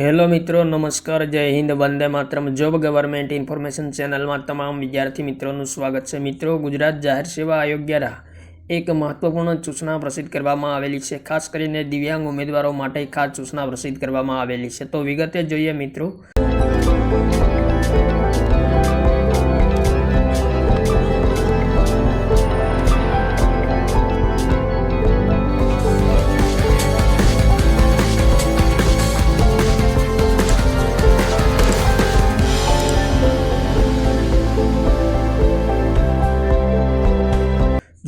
Hello मित्रों, नमस्कार, जय Hind, Vande Mataram. Job government information channel में तमाम विद्यार्थी मित्रों स्वागत है। मित्रों, गुजरात जाहिर सेवा आयोग द्वारा एक महत्वपूर्ण सूचना प्रसिद्ध करवामां आवेली है। खास करीने दिव्यांग उम्मीदवारों माटे खास सूचना प्रसिद्ध करवामां आवेली है। तो विगते जोईए मित्रों।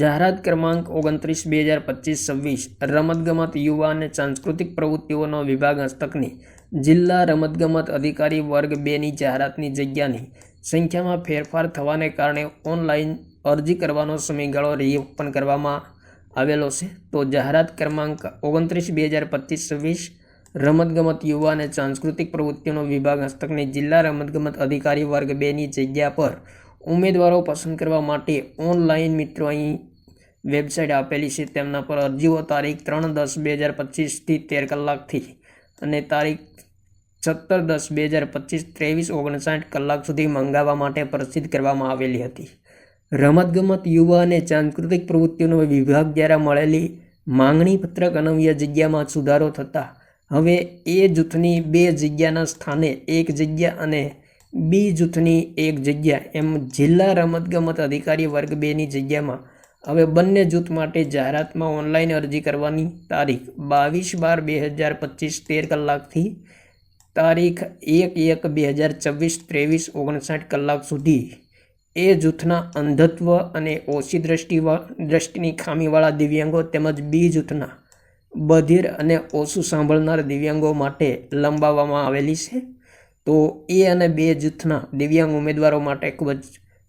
जाहरात क्रमांक 29/2025-26 रमतगमत युवा અને सांस्कृतिक प्रवृत्तिओनो विभाग हस्तकनी जिल्ला रमतगमत अधिकारी वर्ग 2 ની જાહેરાતની જગ્યાની સંખ્યામાં ફેરફાર થવાને કારણે ઓનલાઈન અરજી કરવાનો સમયગાળો રીઓપન કરવામાં આવેલો છે। તો જાહેરાત ક્રમાંક 29/2025-26 રમતગમત યુવા અને सांस्कृतिक પ્રવૃત્તિઓનો વિભાગ હસ્તકની જિલ્લા રમતગમત અધિકારી વર્ગ 2 ની જગ્યા પર उम्मीदवारों पसंद करवा माटे ऑनलाइन मित्रों अहीं वेबसाइट आपेली है। तेमना पर अरजीओ तारीख 3/10/2025 थी 13 कलाक थी अने तारीख 17/10/2025 23:59 कलाक सुधी मंगावा माटे प्रसिद्ध करवामां आवेली हती। रमतगमत युवा अने सांस्कृतिक प्रवृत्तिओनो विभाग द्वारा मळेली मांगणी पत्रक अन्वये जग्यामां सुधारो थता हवे ए जूथनी 2 जग्याना स्थाने 1 जग्या अने बी जूथनी 1 जग्या एम जिल्ला रमतगमत अधिकारी वर्ग 2 ની જગ્યામાં હવે બંને જૂથ માટે જાહેરાતમાં ઓનલાઈન અરજી કરવાની તારીખ 22/12/2025 13 કલાકથી તારીખ 1/1/2024 23:59 કલાક સુધી એ જૂથના અંધત્વ અને ઓછી દ્રષ્ટિની ખામીવાળા દિવ્યાંગો તેમજ બી જૂથના બધિર અને ઓછું સાંભળનાર દિવ્યાંગો માટે લંબાવવામાં આવેલી છે। तो ए अने बे जूथना दिव्यांग उम्मीदवारों माटे खूब ज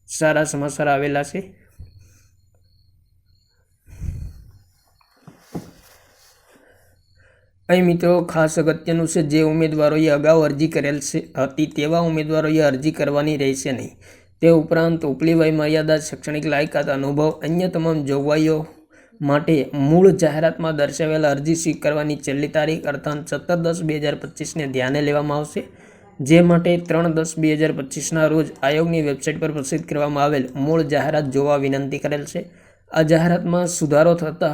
सारा समाचार आवेला छे। अहीं मित्रों खास अगत्यनुं छे, जे उम्मीदवारोए अगाऊ अरजी करेल हती तेवा उम्मीदवारोए अरजी करवानी रहेशे नहीं। ते उपरांत उपली वय मर्यादा, शैक्षणिक लायकात, अनुभव, अन्य तमाम जोगवाईओ माटे मूळ जाहेरातमां दर्शावेल अरजी स्वीकारवानी छेल्ली तारीख अर्थात 17/10/2025 ने ध्याने लेवामां आवशे। जे माटे 3/10/2025 ना रोज आयोगनी वेबसाइट पर प्रसिद्ध करवामां आवेल मूळ जाहेरात जोवा विनंती करेल छे। आ जाहेरातमां सुधारो थता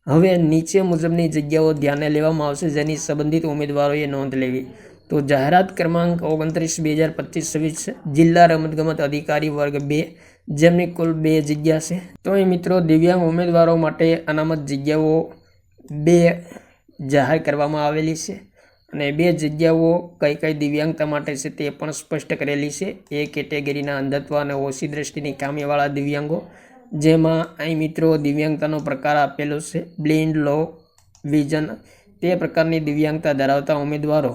हवे नीचे मुजबनी जग्याओ ध्याने लेवामां आवशे, जेनी संबंधित उम्मीदवारोए नोंध लेवी। तो जाहेरात क्रमांक 29/2025-26 जिल्ला रमतगमत अधिकारी वर्ग 2 जेमनी कुल 2 जग्या छे। तो अहीं मित्रों दिव्यांग उम्मीदवारों माटे अनामत जग्याओ 2 जाहेर करवामां आवेली छे અને 2 જગ્યાઓ કઈ કઈ દિવ્યાંગતા માટે છે તે પણ સ્પષ્ટ કરેલી છે। એ કેટેગરીના અંધત્વ અને ઓછી દ્રષ્ટિની ખામીવાળા દિવ્યાંગો, જેમાં અહીં મિત્રો દિવ્યાંગતાનો પ્રકાર આપેલો છે બ્લાઇન્ડ, લો વિઝન, તે પ્રકારની દિવ્યાંગતા ધરાવતા ઉમેદવારો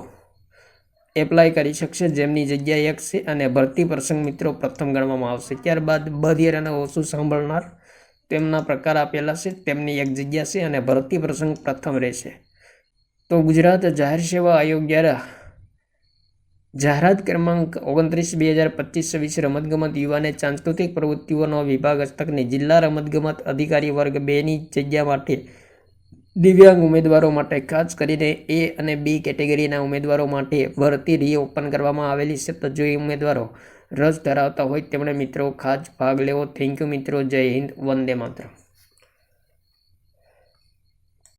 એપ્લાય કરી શકશે, જેમની જગ્યા 1 છે અને ભરતી પ્રસંગ મિત્રો પ્રથમ ગણવામાં આવશે। ત્યારબાદ બધિર અને ઓછું સાંભળનાર તેમના પ્રકાર આપેલા છે, તેમની 1 જગ્યા છે અને ભરતી પ્રસંગ પ્રથમ રહેશે। तो गुजरात जाहिर सेवा आयोग द्वारा जाहरात क्रमांक 29/2025-26 रमतगमत युवा ने सांस्कृतिक प्रवृत्तिओनो विभाग हस्तकनी जिल्ला रमतगमत अधिकारी वर्ग 2 ની જગ્યા માટે દિવ્યાંગ ઉમેદવારો માટે ખાસ કરીને એ અને બી કેટેગરીના ઉમેદવારો માટે ભરતી રીઓપન કરવામાં આવેલી છે। તો જો ઉમેદવારો રસ ધરાવતા હોય તેમણે મિત્રો ખાસ ભાગ લેવો। થેન્ક યુ મિત્રો, જય હિન્દ, વંદે માતરમ।